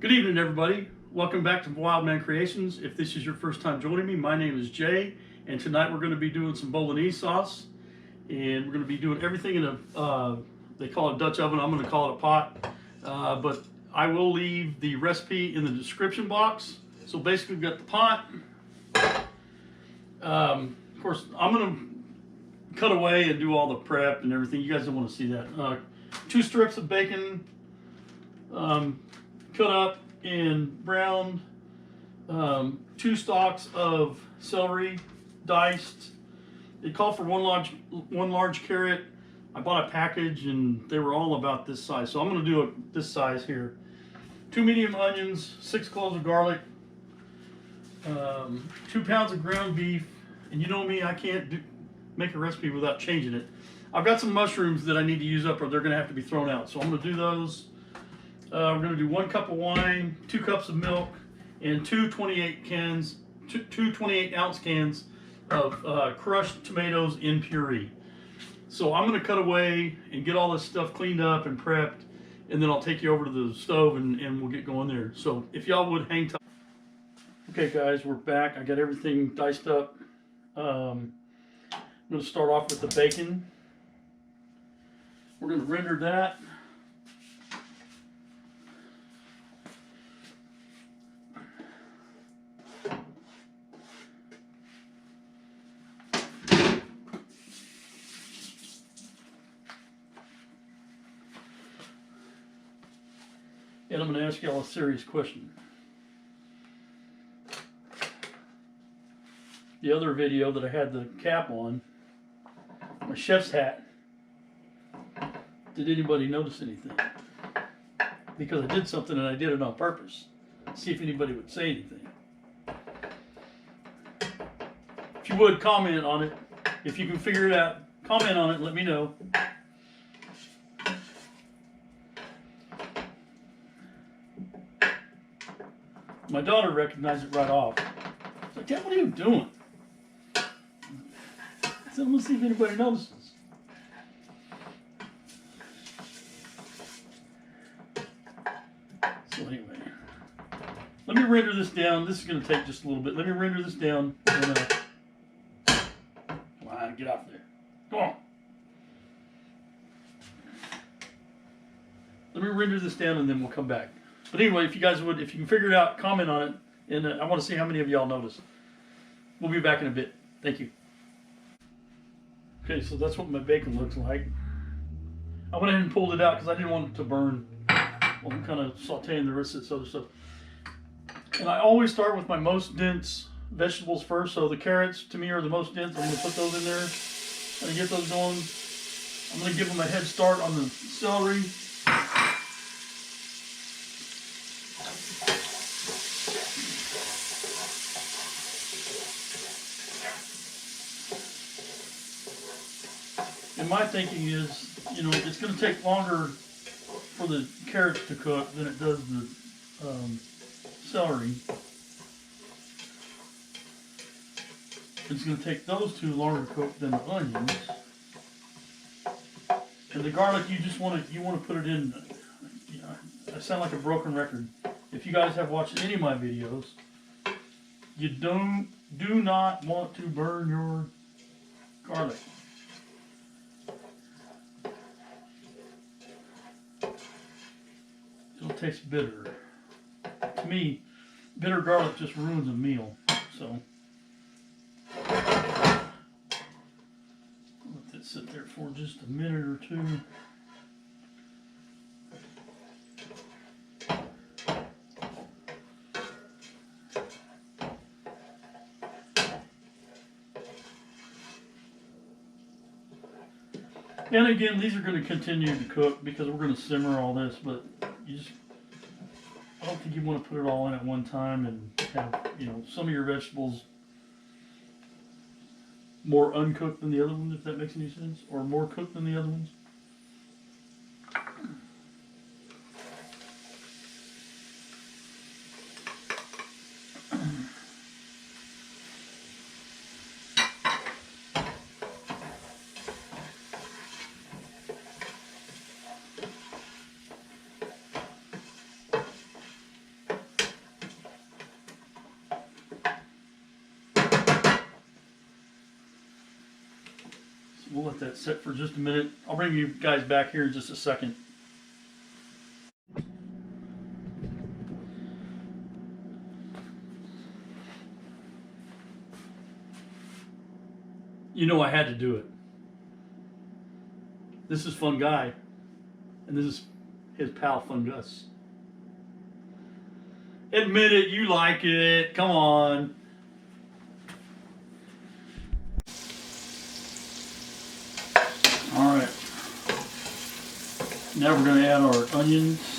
Good evening, everybody. Welcome back to Wildman Creations. If this is your first time joining me, my name is Jay, and tonight we're going to be doing some Bolognese sauce, and we're going to be doing everything in a, they call it Dutch oven, I'm going to call it a pot, but I will leave the recipe in the description box. So basically we've got the pot. Of course, I'm going to cut away and do all the prep and everything. You guys don't want to see that. 2 strips of bacon, cut up and browned, 2 stalks of celery, diced. They called for one large carrot. I bought a package and they were all about this size, so I'm going to do it this size here. 2 medium onions, 6 cloves of garlic, 2 pounds of ground beef, and you know me, I can't make a recipe without changing it. I've got some mushrooms that I need to use up or they're going to have to be thrown out, so I'm going to do those. We're going to do 1 cup of wine, 2 cups of milk, and 2 28-ounce cans of crushed tomatoes in puree. So I'm going to cut away and get all this stuff cleaned up and prepped, and then I'll take you over to the stove and we'll get going there. So if y'all would hang tight. Okay guys, we're back. I got everything diced up. I'm going to start off with the bacon. We're going to render that. And I'm going to ask y'all a serious question. The other video that I had the cap on, my chef's hat, did anybody notice anything? Because I did something and I did it on purpose. See if anybody would say anything. If you would, comment on it. If you can figure it out, comment on it and let me know. My daughter recognized it right off. She's like, Dad, what are you doing? So let's see if anybody notices. So anyway, let me render this down. This is going to take just a little bit. Let me render this down. And, come on, get off there. Come on. Let me render this down and then we'll come back. But anyway, if you guys would, if you can figure it out, comment on it. And I want to see how many of y'all notice. We'll be back in a bit. Thank you. Okay, so that's what my bacon looks like. I went ahead and pulled it out because I didn't want it to burn while I'm kind of sauteing the rest of this other stuff. And I always start with my most dense vegetables first. So the carrots, to me, are the most dense. I'm going to put those in there. I'm going to get those going. I'm going to give them a head start on the celery. And my thinking is, you know, it's going to take longer for the carrots to cook than it does the celery. It's going to take those 2 longer to cook than the onions. And the garlic, you just want to put it in. You know, I sound like a broken record. If you guys have watched any of my videos, you do not want to burn your garlic. It'll taste bitter. To me, bitter garlic just ruins a meal. So let that sit there for just a minute or 2. And again, these are going to continue to cook because we're going to simmer all this, but I don't think you want to put it all in at one time and have, you know, some of your vegetables more uncooked than the other ones, if that makes any sense, or more cooked than the other ones. we'll let that sit for just a minute. I'll bring you guys back here in just a second. You know I had to do it. This is Fun Guy, and this is his pal Fungus. Admit it, you like it. Come on. All right. Now we're going to add our onions.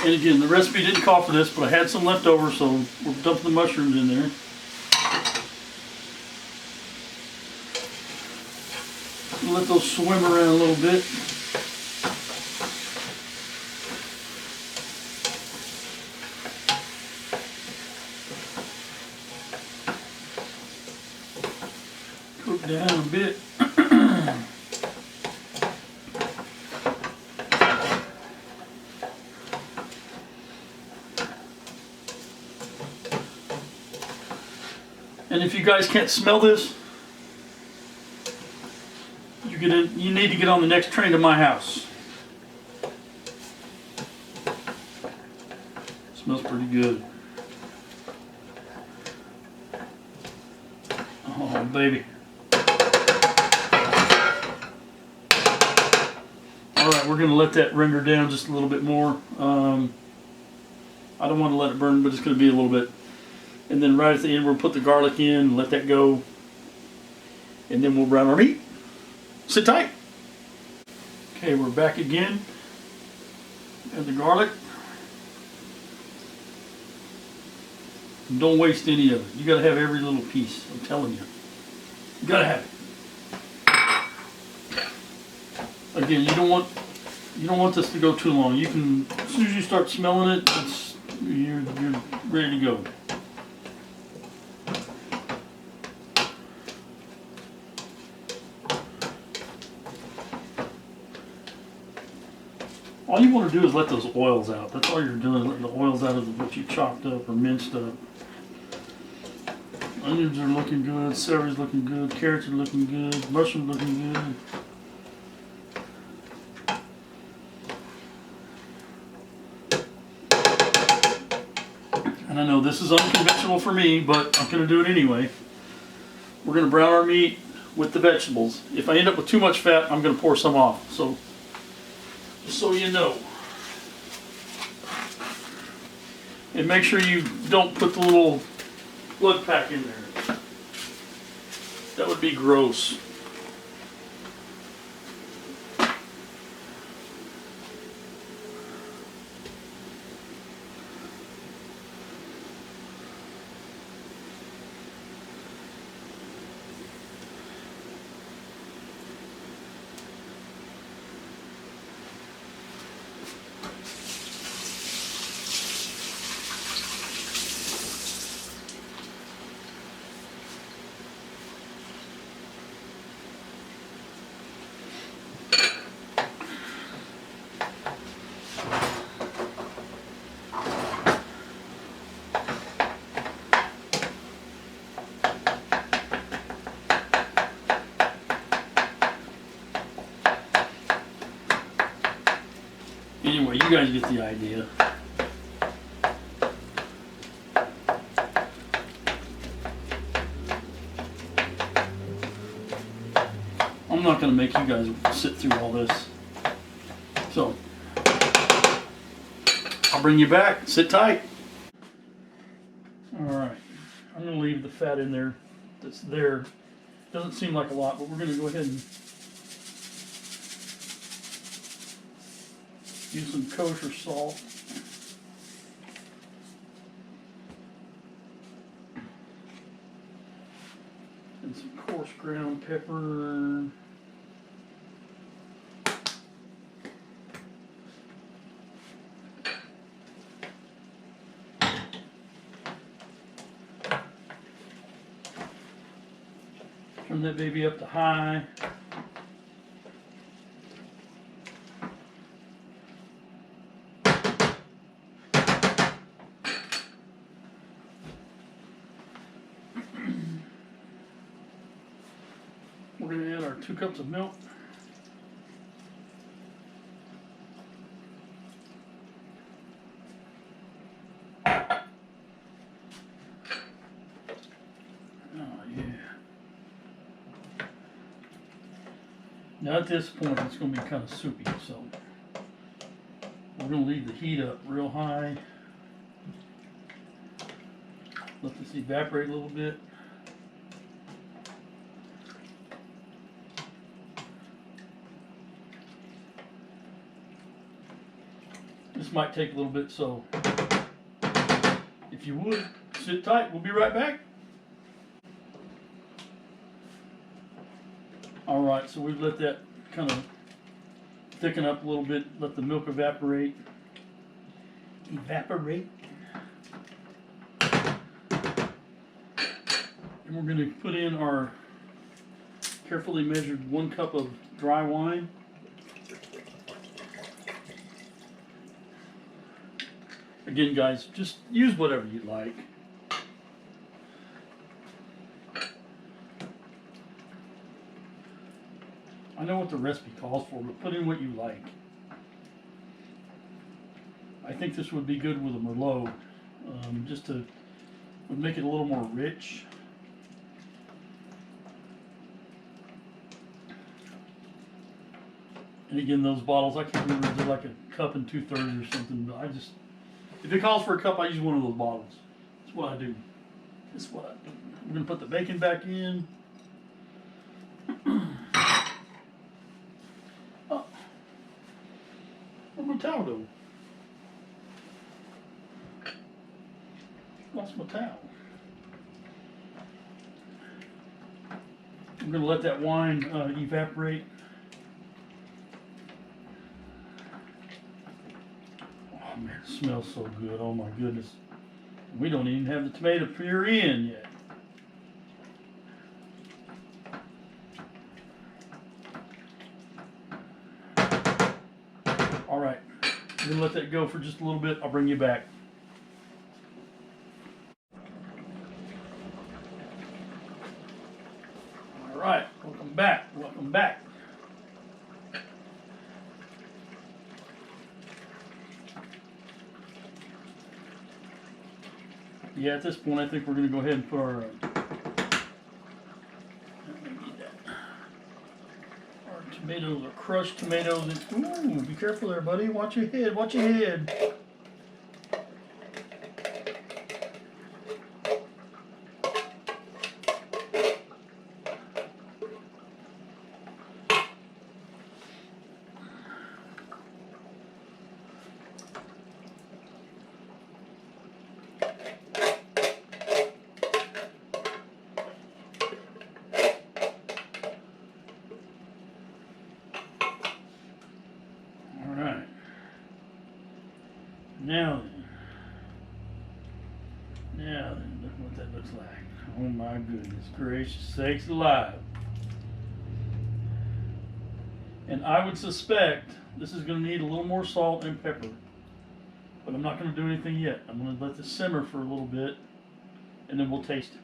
And again, the recipe didn't call for this, but I had some left over, so we're dumping the mushrooms in there. Let those swim around a little bit. Cook down a bit. And if you guys can't smell this, you need to get on the next train to my house. Smells pretty good. Oh, baby. All right, we're going to let that render down just a little bit more. I don't want to let it burn, but it's going to be a little bit. And then right at the end, we'll put the garlic in and let that go. And then we'll brown our meat. Sit tight. Okay, we're back again. Add the garlic. And don't waste any of it. You gotta have every little piece, I'm telling you. You gotta have it. Again, you don't want this to go too long. You can, as soon as you start smelling it, you're ready to go. All you want to do is let those oils out. That's all you're doing, letting the oils out of what you chopped up or minced up. Onions are looking good, celery's looking good, carrots are looking good, mushrooms looking good. And I know this is unconventional for me, but I'm going to do it anyway. We're going to brown our meat with the vegetables. If I end up with too much fat, I'm going to pour some off. So, just so you know. And make sure you don't put the little blood pack in there. That would be gross. Anyway, you guys get the idea. I'm not going to make you guys sit through all this. So, I'll bring you back. Sit tight. Alright, I'm going to leave the fat in there that's there. Doesn't seem like a lot, but we're going to go ahead and use some kosher salt. And some coarse ground pepper. that baby up to high. We're going to add our 2 cups of milk. Now at this point it's going to be kind of soupy, so we're going to leave the heat up real high. Let this evaporate a little bit. This might take a little bit, so if you would, sit tight. We'll be right back. Alright, so we've let that kind of thicken up a little bit, let the milk evaporate. And we're going to put in our carefully measured 1 cup of dry wine. Again, guys, just use whatever you like. I know what the recipe calls for, but put in what you like. I think this would be good with a Merlot, just to would make it a little more rich. And again, those bottles, I can't remember if they're like a cup and 2/3 or something, but I just, if it calls for a cup, I use one of those bottles. That's what I do. That's what I do. I'm going to put the bacon back in. Oh, where's my towel go? Lost my towel. I'm going to let that wine evaporate. Oh man, it smells so good. Oh my goodness. We don't even have the tomato puree in yet. All right, we're going to let that go for just a little bit. I'll bring you back. All right, welcome back. Welcome back. Yeah, at this point, I think we're going to go ahead and put our tomatoes, or crushed tomatoes. Ooh, be careful there, buddy. Watch your head. Watch your head. Now then, look what that looks like. Oh my goodness gracious sakes alive. And I would suspect this is going to need a little more salt and pepper. But I'm not going to do anything yet. I'm going to let this simmer for a little bit, and then we'll taste it.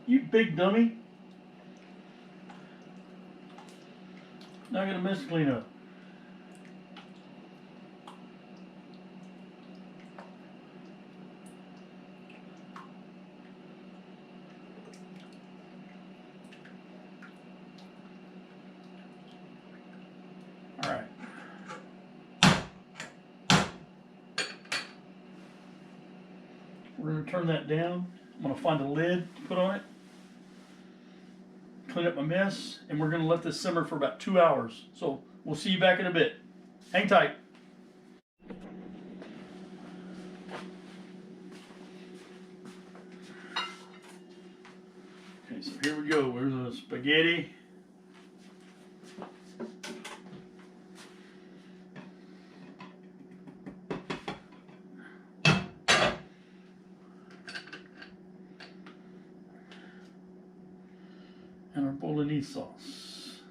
You big dummy. Now I got a mess to clean up. All right. We're going to turn that down. I'm going to find a lid to put on it. Clean up my mess, and we're going to let this simmer for about 2 hours. So we'll see you back in a bit. Hang tight. Okay, so here we go. There's the spaghetti. and our Bolognese sauce.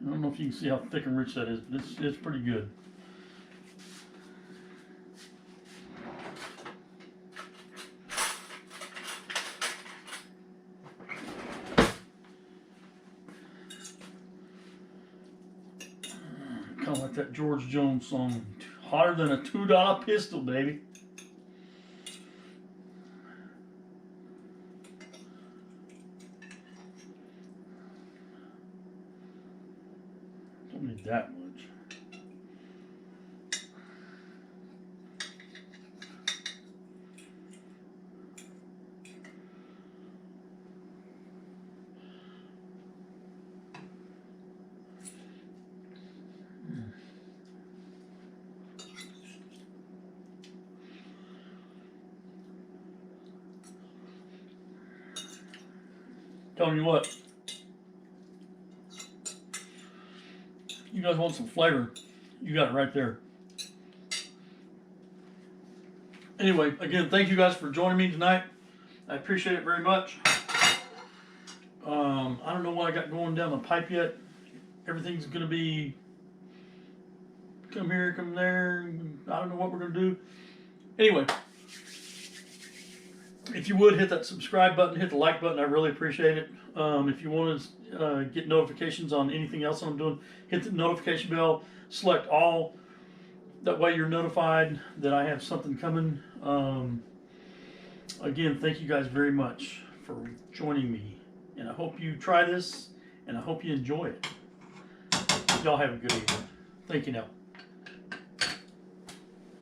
I don't know if you can see how thick and rich that is, but it's pretty good. Kind of like that George Jones song, hotter than a $2 pistol, baby. Don't need that much. Telling you what, you guys want some flavor, you got it right there. Anyway, again, thank you guys for joining me tonight. I appreciate it very much. I don't know what I got going down the pipe yet. Everything's going to be come here, come there. I don't know what we're going to do. Anyway, if you would hit that subscribe button, hit the like button, I really appreciate it. If you want to get notifications on anything else I'm doing, hit the notification bell, select all. That way you're notified that I have something coming. Again, thank you guys very much for joining me. And I hope you try this, and I hope you enjoy it. Y'all have a good evening. Thank you now.